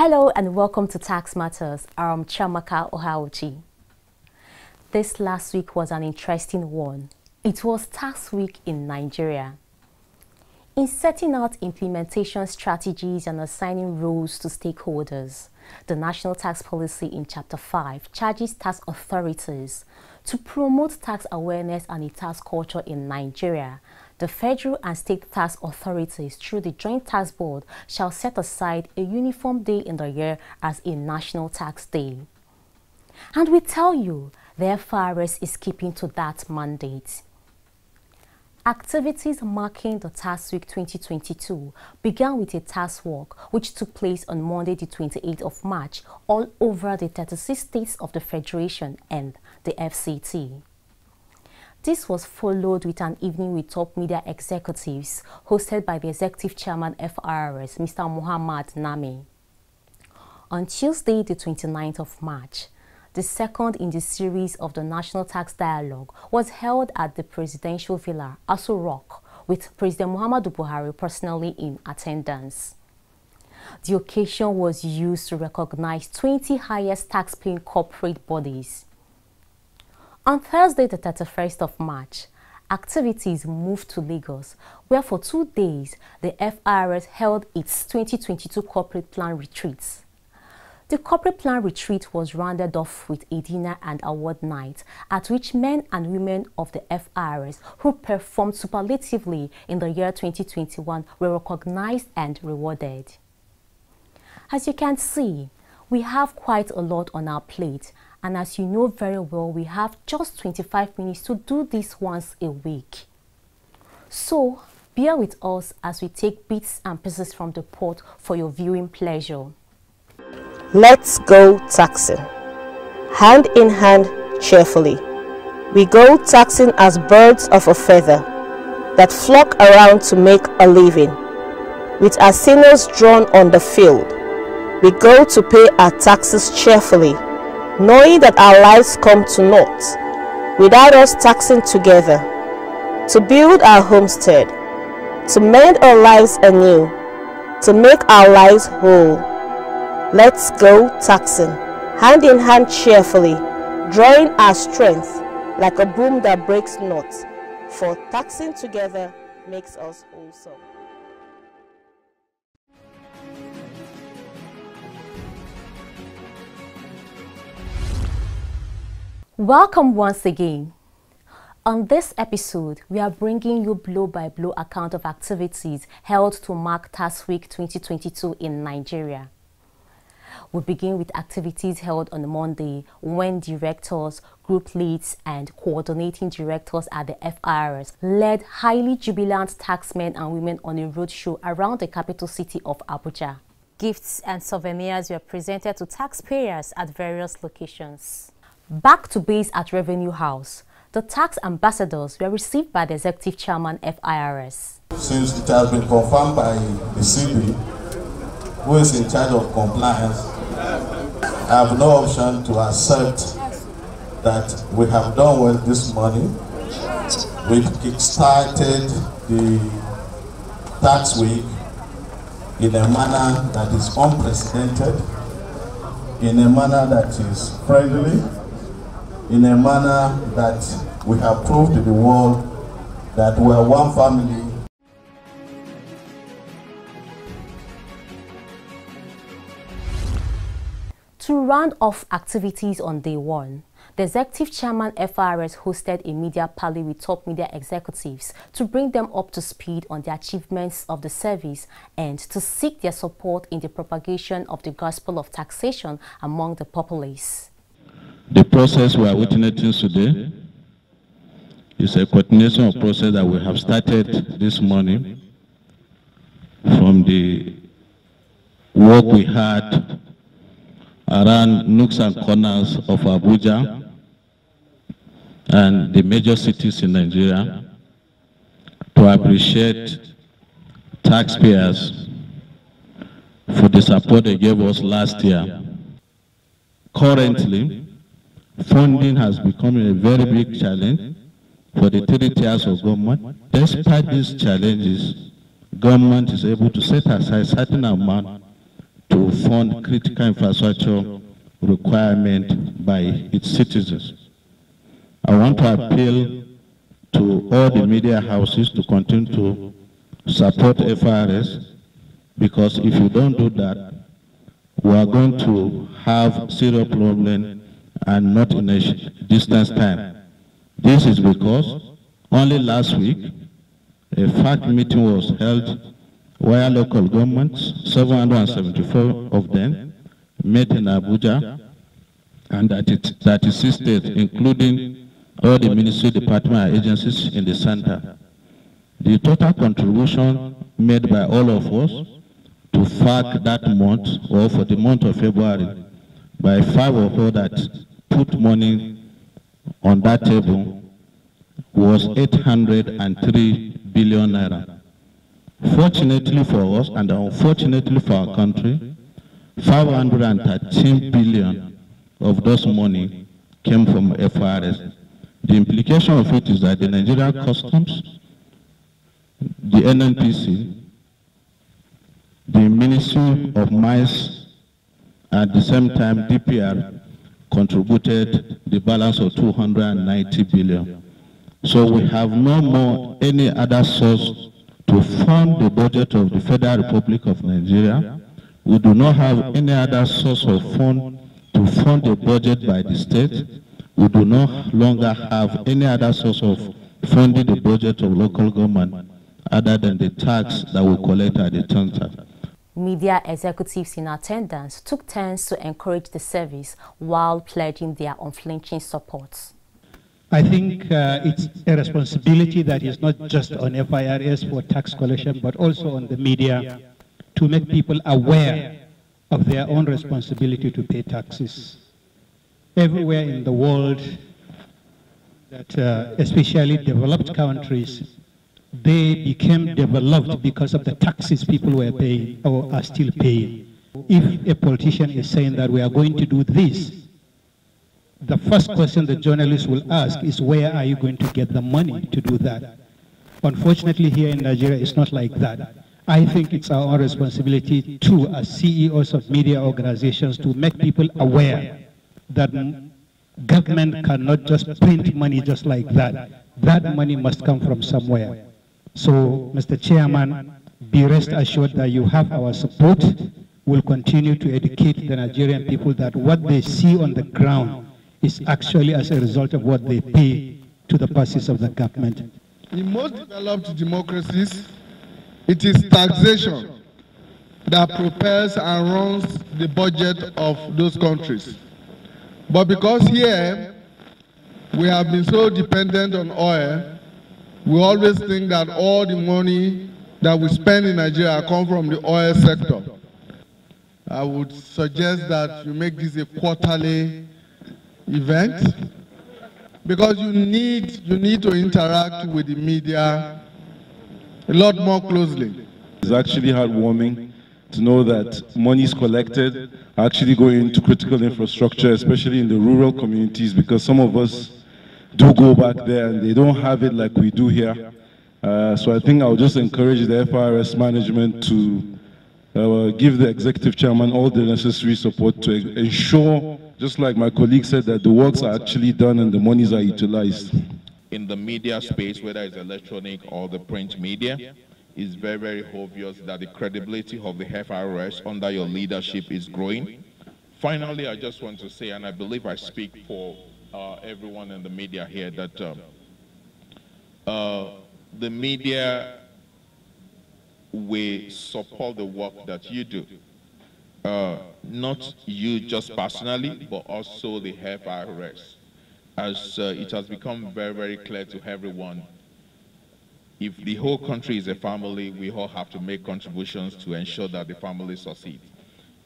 Hello and welcome to Tax Matters. I'm Chamaka Ohauchi. This last week was an interesting one. It was tax week in Nigeria. In setting out implementation strategies and assigning roles to stakeholders, the National Tax Policy in Chapter 5 charges tax authorities to promote tax awareness and a tax culture in Nigeria. The federal and state tax authorities through the Joint Tax Board shall set aside a uniform day in the year as a National Tax Day. And we tell you, the FRS is keeping to that mandate. Activities marking the Tax Week 2022 began with a tax walk which took place on Monday the 28th of March all over the 36 states of the Federation and the FCT. This was followed with an evening with top media executives hosted by the Executive Chairman FRS, Mr. Muhammad Nami. On Tuesday, the 29th of March, the second in the series of the National Tax Dialogue was held at the Presidential Villa, Aso Rock, with President Muhammadu Buhari personally in attendance. The occasion was used to recognize 20 highest tax-paying corporate bodies. On Thursday, the 31st of March, activities moved to Lagos, where for 2 days, the FRS held its 2022 Corporate Plan Retreat. The Corporate Plan Retreat was rounded off with a dinner and award night, at which men and women of the FRS who performed superlatively in the year 2021 were recognized and rewarded. As you can see, we have quite a lot on our plate, and as you know very well, we have just 25 minutes to do this once a week. So, bear with us as we take bits and pieces from the pot for your viewing pleasure. Let's go taxing. Hand in hand, cheerfully. We go taxing as birds of a feather that flock around to make a living. With our signals drawn on the field, we go to pay our taxes cheerfully, knowing that our lives come to naught without us taxing together, to build our homestead, to mend our lives anew, to make our lives whole. Let's go taxing, hand in hand cheerfully, drawing our strength like a boom that breaks knots, for taxing together makes us wholesome. Welcome once again. On this episode, we are bringing you blow-by-blow account of activities held to mark Tax Week 2022 in Nigeria. We begin with activities held on Monday when directors, group leads and coordinating directors at the FRS led highly jubilant taxmen and women on a roadshow around the capital city of Abuja. Gifts and souvenirs were presented to taxpayers at various locations. Back to base at Revenue House, the tax ambassadors were received by the Executive Chairman FIRS. Since it has been confirmed by the CB, who is in charge of compliance, I have no option to accept that we have done well this morning. We've kick-started the tax week in a manner that is unprecedented, in a manner that is friendly, in a manner that we have proved to the world that we are one family. To round off activities on day one, the Executive Chairman FRS hosted a media parley with top media executives to bring them up to speed on the achievements of the service and to seek their support in the propagation of the gospel of taxation among the populace. The process we are witnessing today is a continuation of process that we have started this morning from the work we had around nooks and corners of Abuja and the major cities in Nigeria to appreciate taxpayers for the support they gave us last year. Currently, funding has become a very big challenge for the 3 tiers of government. Despite these challenges, government is able to set aside certain amount to to fund critical infrastructure requirement by its citizens. I want to appeal to all the media houses to continue to support FRS, because if you don't do that, we are going to have serious problem and not in a distance time. This is because only last week a fact meeting was held where local governments, 774 of them, met in Abuja, and 36 states, including all the ministry, department, and agencies in the center. The total contribution made by all of us to FAC that month, or for the month of February, by 5 of us that put money on that table, was 803 billion naira. Fortunately for us, and unfortunately for our country, 513 billion of those money came from FRS. The implication of it is that the Nigerian Customs, the NNPC, the Ministry of Mines, at the same time DPR contributed the balance of 290 billion. So we have no more any other source to fund the budget of the Federal Republic of Nigeria. We do not have any other source of fund to fund the budget by the state. We do not longer have any other source of funding the budget of local government other than the tax that we collect at the center. Media executives in attendance took turns to encourage the service while pledging their unflinching support. I think it's a responsibility that is not just on FIRS for tax collection, but also on the media to make people aware of their own responsibility to pay taxes. Everywhere in the world, that especially developed countries, they became developed because of the taxes people were paying or are still paying. If a politician is saying that we are going to do this, the first question the journalist will ask is, where are you going to get the money to do that? Unfortunately, here in Nigeria, it's not like that. I think it's our own responsibility too, as CEOs of media organizations, to make people aware that government cannot just print money just like that. That money must come from somewhere. So, Mr. Chairman, be rest assured that you have our support. We'll continue to educate the Nigerian people that what they see on the ground is actually as a result of what they pay to the purses of the government. In most developed democracies, it is taxation that propels and runs the budget of those countries. But because here we have been so dependent on oil, we always think that all the money that we spend in Nigeria comes from the oil sector. I would suggest that you make this a quarterly event, because you need to interact with the media a lot more closely. It's actually heartwarming to know that monies collected are actually going into critical infrastructure, especially in the rural communities, because some of us do go back there and they don't have it like we do here. So I think I'll just encourage the FRS management to give the executive chairman all the necessary support to ensure, just like my colleague said, that the works are actually done and the monies are utilized. In the media space, whether it's electronic or the print media, it's very, very obvious that the credibility of the FRS under your leadership is growing. Finally, I just want to say, and I believe I speak for everyone in the media here, that the media will support the work that you do. Not you just personally, but also the FRS. As it has become very, very clear to everyone, if the whole country is a family, we all have to make contributions to ensure that the family succeeds.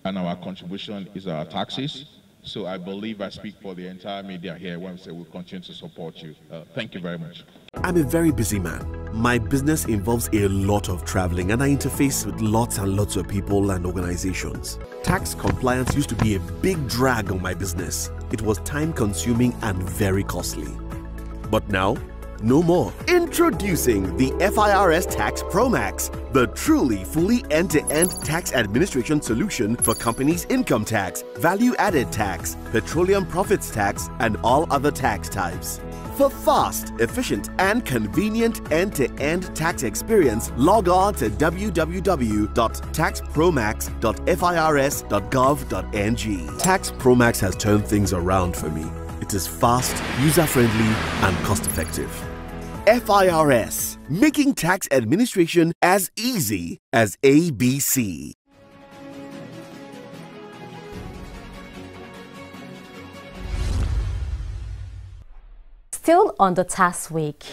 And our contribution is our taxes. So I believe I speak for the entire media here when I say we'll continue to support you. Thank you very much. I'm a very busy man. My business involves a lot of traveling and I interface with lots and lots of people and organizations. Tax compliance used to be a big drag on my business. It was time consuming and very costly. But now, no more. Introducing the FIRS Tax Pro Max, the truly fully end-to-end tax administration solution for companies' income tax, value-added tax, petroleum profits tax, and all other tax types. For fast, efficient, and convenient end-to-end tax experience, log on to www.taxpromax.firs.gov.ng. Tax Promax has turned things around for me. It is fast, user-friendly, and cost-effective. FIRS, making tax administration as easy as ABC. Still on the tax week.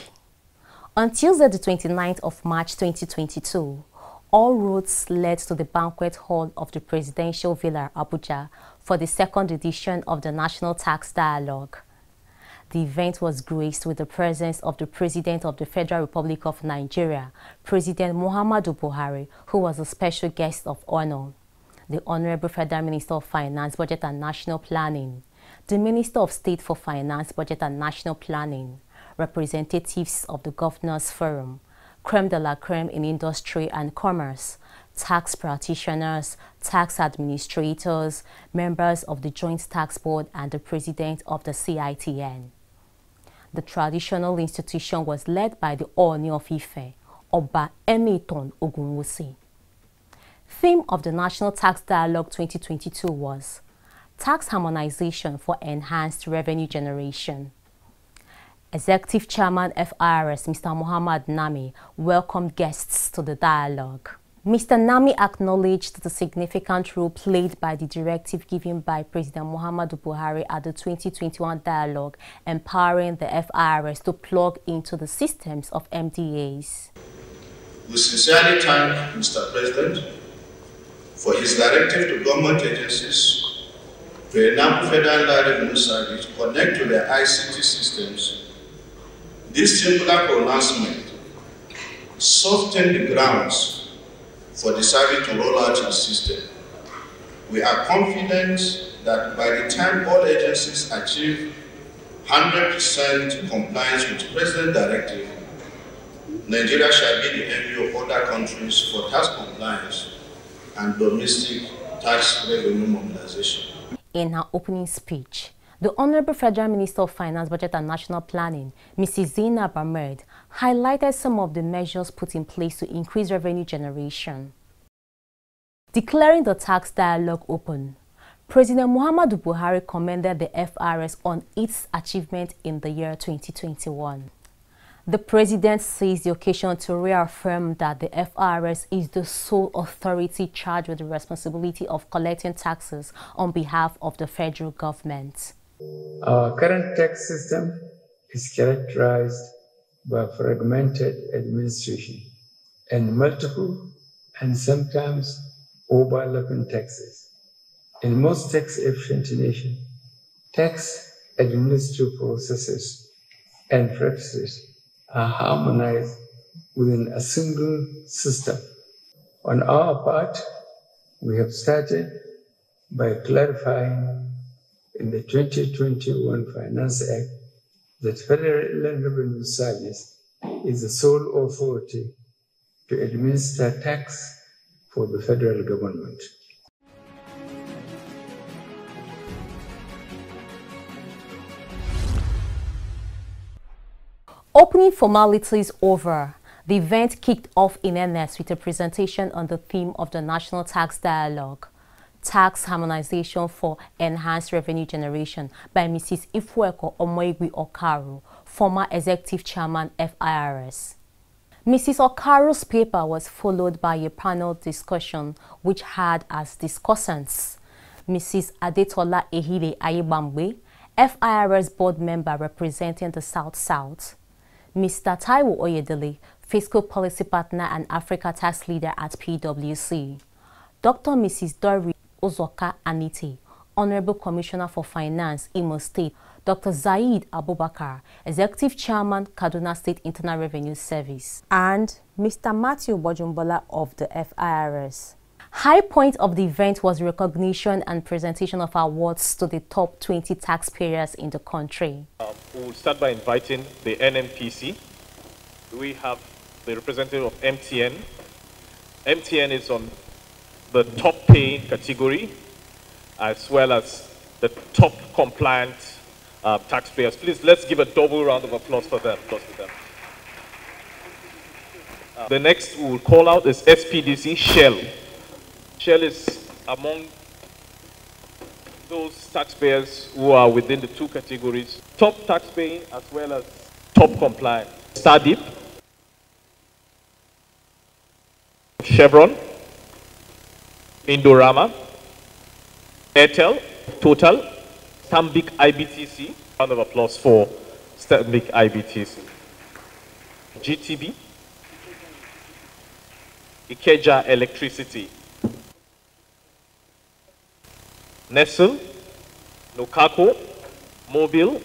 On Tuesday, the 29th of March 2022, all roads led to the banquet hall of the Presidential Villa, Abuja, for the second edition of the National Tax Dialogue. The event was graced with the presence of the President of the Federal Republic of Nigeria, President Muhammadu Buhari, who was a special guest of honor, the Honorable Federal Minister of Finance, Budget and National Planning, the Minister of State for Finance, Budget and National Planning, representatives of the Governors Forum, creme de la creme in industry and commerce, tax practitioners, tax administrators, members of the Joint Tax Board, and the President of the CITN. The traditional institution was led by the Ooni of Ife, Oba Enitan Ogunwusi. Theme of the National Tax Dialogue 2022 was Tax Harmonization for Enhanced Revenue Generation. Executive Chairman FIRS, Mr. Muhammad Nami, welcomed guests to the dialogue. Mr. Nami acknowledged the significant role played by the directive given by President Muhammadu Buhari at the 2021 dialogue, empowering the FIRS to plug into the systems of MDAs. We sincerely thank Mr. President for his directive to government agencies to enable Federal Revenue Service to connect to their ICT systems. This singular pronouncement softened the grounds for the service to roll out its system. We are confident that by the time all agencies achieve 100% compliance with the President's directive, Nigeria shall be the envy of other countries for tax compliance and domestic tax revenue mobilization. In her opening speech, the Honorable Federal Minister of Finance, Budget and National Planning, Mrs. Zainab Ahmed, highlighted some of the measures put in place to increase revenue generation. Declaring the tax dialogue open, President Muhammadu Buhari commended the FIRS on its achievement in the year 2021. The President seized the occasion to reaffirm that the FIRS is the sole authority charged with the responsibility of collecting taxes on behalf of the federal government. Our current tax system is characterized by fragmented administration and multiple and sometimes overlapping taxes. In most tax-efficient nations, tax administrative processes and practices are harmonized within a single system. On our part, we have started by clarifying in the 2021 Finance Act that Federal Revenue Service is the sole authority to administer tax for the federal government. Opening formalities over, the event kicked off in earnest with a presentation on the theme of the National Tax Dialogue, Tax Harmonization for Enhanced Revenue Generation, by Mrs. Ifweko Omoigui Okaru, former Executive Chairman FIRS. Mrs. Okaru's paper was followed by a panel discussion which had as discussants Mrs. Adetola Ehide Ayebambe, FIRS board member representing the South-South, Mr. Taiwo Oyedele, Fiscal Policy Partner and Africa Tax Leader at PwC, Dr. Mrs. Dori Ozoka Anite, Honorable Commissioner for Finance, Imo State, Dr. Zaid Abubakar, Executive Chairman, Kaduna State Internal Revenue Service, and Mr. Matthew Bojumbola of the FIRS. High point of the event was recognition and presentation of awards to the top 20 taxpayers in the country. We'll start by inviting the NNPC. We have the representative of MTN. MTN is on the top paying category, as well as the top compliant taxpayers. Please, let's give a double round of applause for them. The next we will call out is SPDC Shell. Shell is among those taxpayers who are within the two categories, top taxpaying as well as top compliant. Stardip, Chevron, Indorama, Airtel, Total, Stanbic IBTC. Round of applause for Stanbic IBTC. GTB, Ikeja Electricity, Nestle, Nokako, Mobile,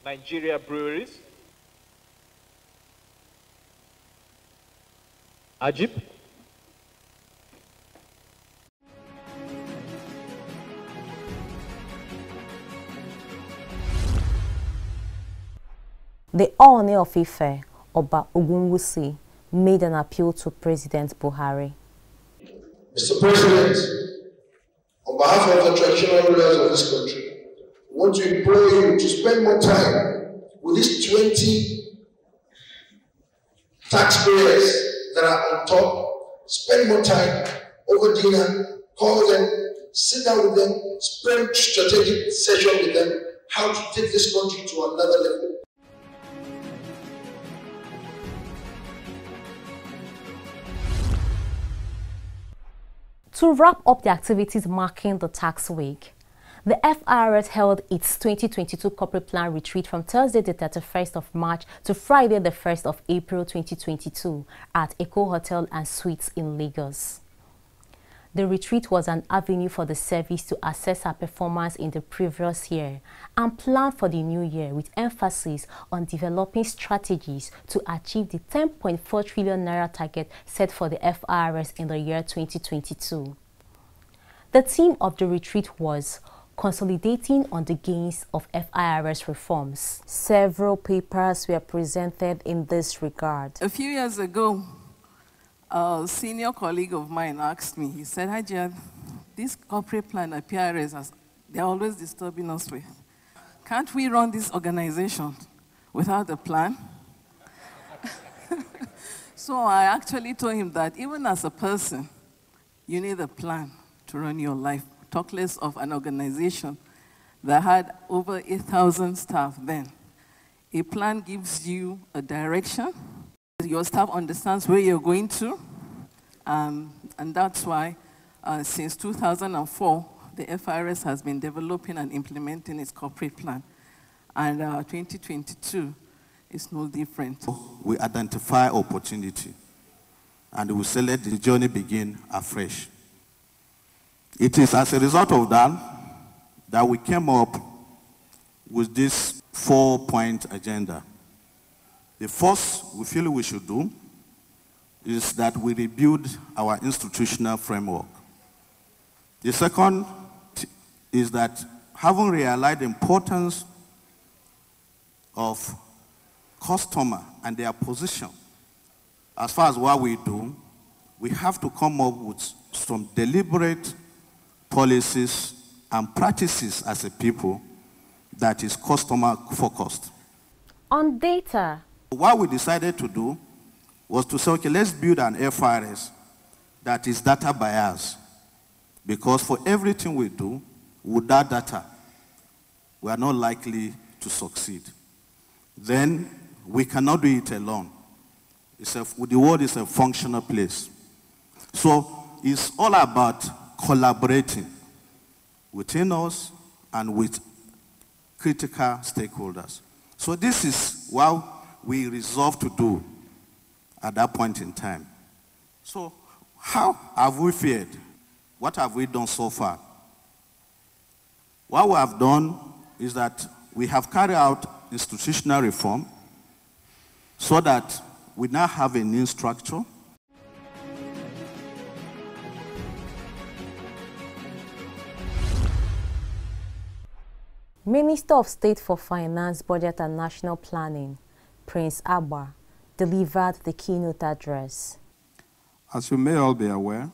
Nigeria Breweries, Ajib, The Ooni of Ife, Oba Ogunwusi, made an appeal to President Buhari. Mr. President, on behalf of the traditional rulers of this country, we want to implore you to spend more time with these 20 taxpayers that are on top. Spend more time over dinner, call them, sit down with them, spend strategic session with them, how to take this country to another level. To wrap up the activities marking the tax week, the FIRS held its 2022 Corporate Plan Retreat from Thursday the 31st of March to Friday the 1st of April 2022 at Eco Hotel and Suites in Lagos. The retreat was an avenue for the service to assess our performance in the previous year and plan for the new year with emphasis on developing strategies to achieve the 10.4 trillion naira target set for the FIRS in the year 2022. The theme of the retreat was consolidating on the gains of FIRS reforms. Several papers were presented in this regard. A few years ago, a senior colleague of mine asked me, he said, "Hi, Jan, this corporate plan at PRS, they're always disturbing us with. Can't we run this organization without a plan?" So I actually told him that even as a person, you need a plan to run your life. Talk less of an organization that had over 8,000 staff then. A plan gives you a direction. Your staff understands where you're going to, and that's why since 2004, the FIRS has been developing and implementing its corporate plan, and 2022 is no different. We identify opportunity, and we say let the journey begin afresh. It is as a result of that we came up with this 4-point agenda. The first we feel we should do is that we rebuild our institutional framework. The second is that having realized the importance of customer and their position as far as what we do, we have to come up with some deliberate policies and practices as a people that is customer focused. On data, what we decided to do was to say, okay, let's build an FIRS that is data biased. Because for everything we do, without data, we are not likely to succeed. Then we cannot do it alone. The world is a functional place. So it's all about collaborating within us and with critical stakeholders. So this is what we resolved to do at that point in time. So how have we fared? What have we done so far? What we have done is that we have carried out institutional reform so that We now have a new structure. Minister of State for Finance, Budget and National Planning, Prince Abba, delivered the keynote address. As you may all be aware,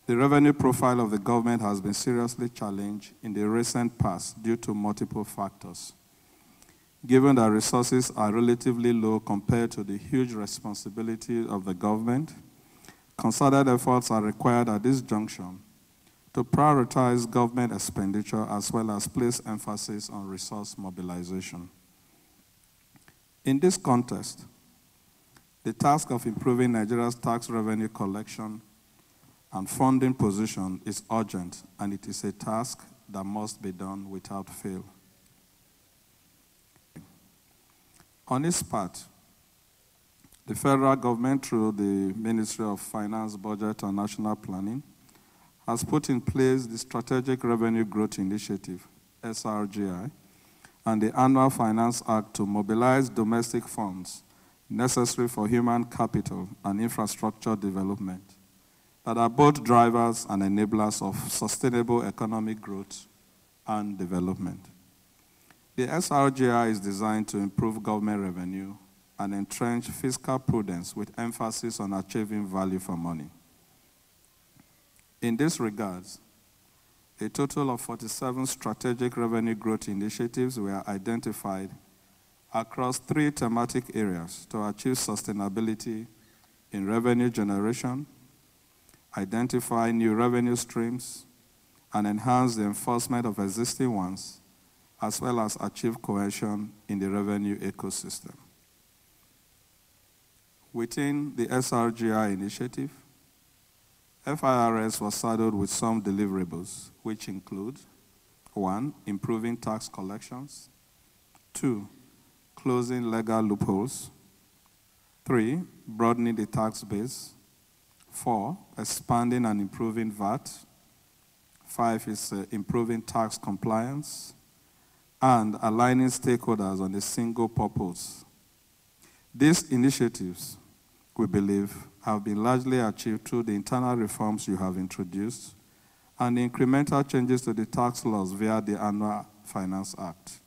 the revenue profile of the government has been seriously challenged in the recent past due to multiple factors. Given that resources are relatively low compared to the huge responsibility of the government, concerted efforts are required at this junction to prioritize government expenditure as well as place emphasis on resource mobilization. In this context, the task of improving Nigeria's tax revenue collection and funding position is urgent, and it is a task that must be done without fail. On its part, the federal government, through the Ministry of Finance, Budget and National Planning, has put in place the Strategic Revenue Growth Initiative, SRGI, and the Annual Finance Act to mobilize domestic funds necessary for human capital and infrastructure development that are both drivers and enablers of sustainable economic growth and development. The SRGI is designed to improve government revenue and entrench fiscal prudence with emphasis on achieving value for money. In this regard, a total of 47 strategic revenue growth initiatives were identified across 3 thematic areas to achieve sustainability in revenue generation, identify new revenue streams, and enhance the enforcement of existing ones, as well as achieve cohesion in the revenue ecosystem. Within the SRGI initiative, FIRS was saddled with some deliverables, which include 1. Improving tax collections, 2. Closing legal loopholes, 3. Broadening the tax base, 4. Expanding and improving VAT, 5 is improving tax compliance, and aligning stakeholders on a single purpose. These initiatives, we believe, have been largely achieved through the internal reforms you have introduced and the incremental changes to the tax laws via the Annual Finance Act.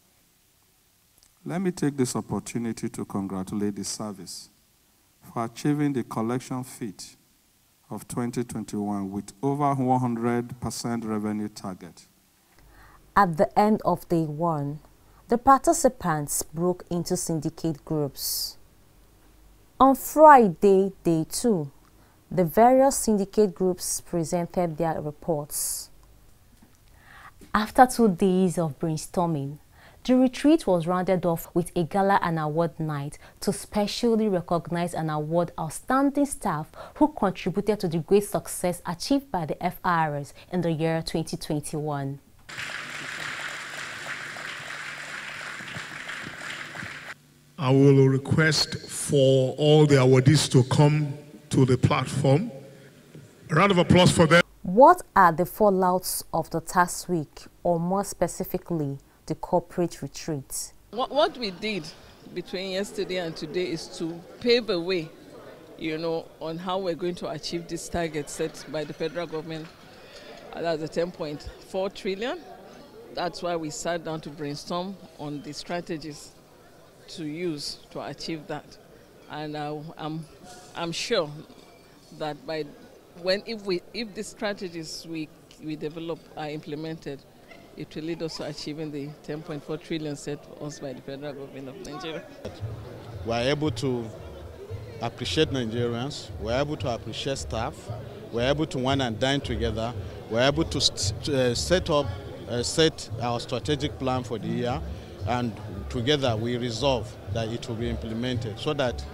Let me take this opportunity to congratulate the service for achieving the collection feat of 2021 with over 100% revenue target. At the end of day 1, the participants broke into syndicate groups. On Friday, day 2, the various syndicate groups presented their reports. After 2 days of brainstorming, the retreat was rounded off with a gala and award night to specially recognize and award outstanding staff who contributed to the great success achieved by the FIRS in the year 2021. I will request for all the awardees to come to the platform. A round of applause for them. What are the fallouts of the tax week, or more specifically, the corporate retreat? What we did between yesterday and today is to pave a way, on how we're going to achieve this target set by the federal government. That's the 10.4 trillion. That's why we sat down to brainstorm on the strategies to use to achieve that. And I'm sure that if the strategies we develop are implemented, it will lead us to achieving the 10.4 trillion set for us by the federal government of Nigeria. We're able to appreciate Nigerians, we're able to appreciate staff, we're able to wine and dine together, we're able to set our strategic plan for the year, and together we resolve that it will be implemented so that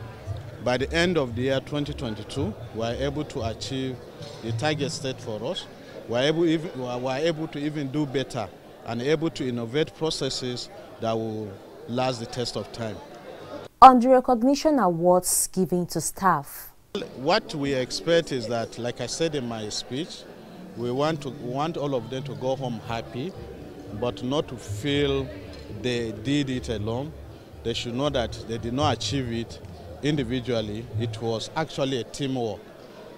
by the end of the year 2022, we are able to achieve the target set for us. We are able to even do better and able to innovate processes that will last the test of time. On the recognition awards given to staff, what we expect is that, like I said in my speech, we want all of them to go home happy, but not to feel they did it alone. They should know that they did not achieve it individually, it was actually a teamwork.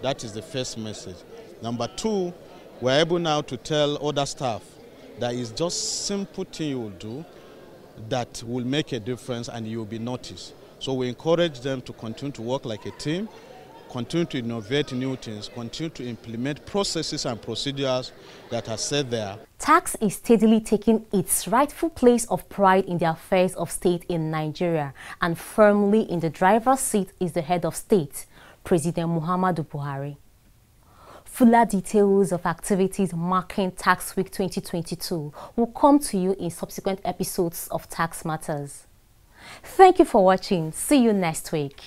That is the first message. Number two, we're able now to tell other staff that it's just simple thing you will do that will make a difference and you will be noticed. So we encourage them to continue to work like a team, continue to innovate new things, continue to implement processes and procedures that are set there. Tax is steadily taking its rightful place of pride in the affairs of state in Nigeria, and firmly in the driver's seat is the head of state, President Muhammadu Buhari. Fuller details of activities marking Tax Week 2022 will come to you in subsequent episodes of Tax Matters. Thank you for watching. See you next week.